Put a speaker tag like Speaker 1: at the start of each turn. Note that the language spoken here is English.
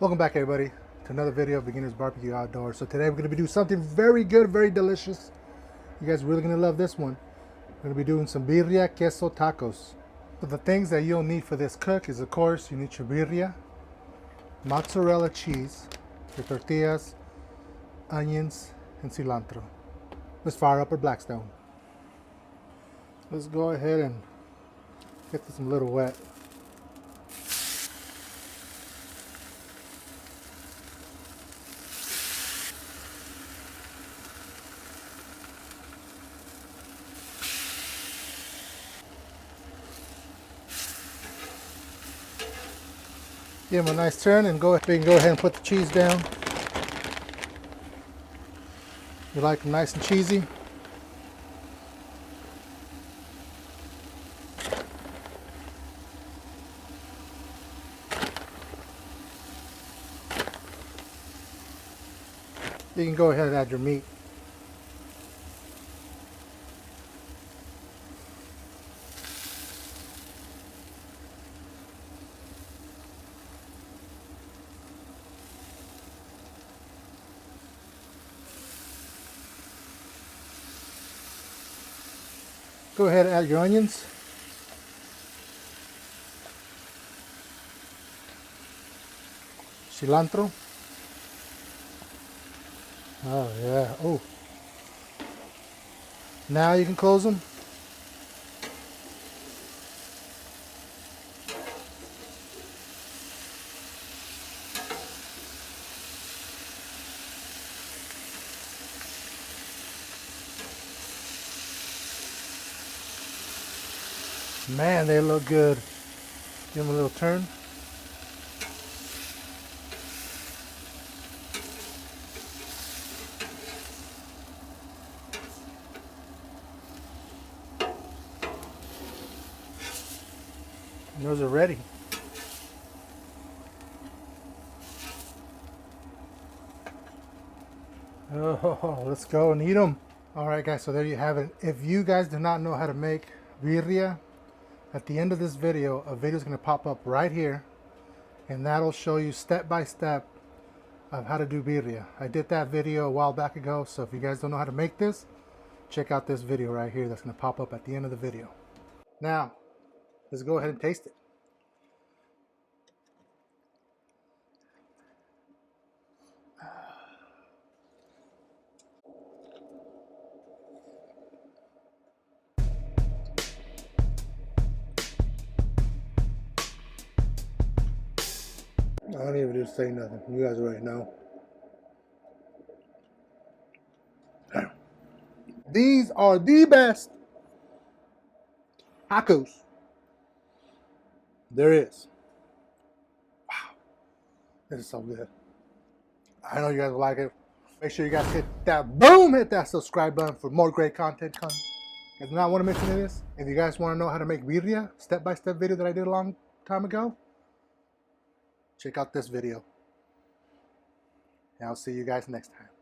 Speaker 1: Welcome back, everybody, to another video of Beginners Barbecue Outdoors. So today we're going to be doing something very good, very delicious. You guys are really going to love this one. We're going to be doing some Birria Quesa Tacos. So the things that you'll need for this cook is, of course, you need your birria, mozzarella cheese, your tortillas, onions, and cilantro. Let's fire up our Blackstone. Let's go ahead and get this a little wet. Give them a nice turn and we can go ahead and put the cheese down. You like them nice and cheesy. You can go ahead and add your meat. Go ahead and add your onions. Cilantro. Oh yeah, oh. Now you can close them. Man, they look good. Give them a little turn. And those are ready. Oh, let's go and eat them. All right, guys, so there you have it. If you guys do not know how to make birria, at the end of this video, a video is going to pop up right here, and that'll show you step by step of how to do birria. I did that video a while back ago, so if you guys don't know how to make this, check out this video right here that's going to pop up at the end of the video. Now, let's go ahead and taste it. I don't even just say nothing. You guys already know. These are the best tacos there is. Wow. This is so good. I know you guys will like it. Make sure you guys hit that subscribe button for more great content. You guys do not want to miss any of this. If you guys want to know how to make birria, step-by-step video that I did a long time ago, check out this video. And I'll see you guys next time.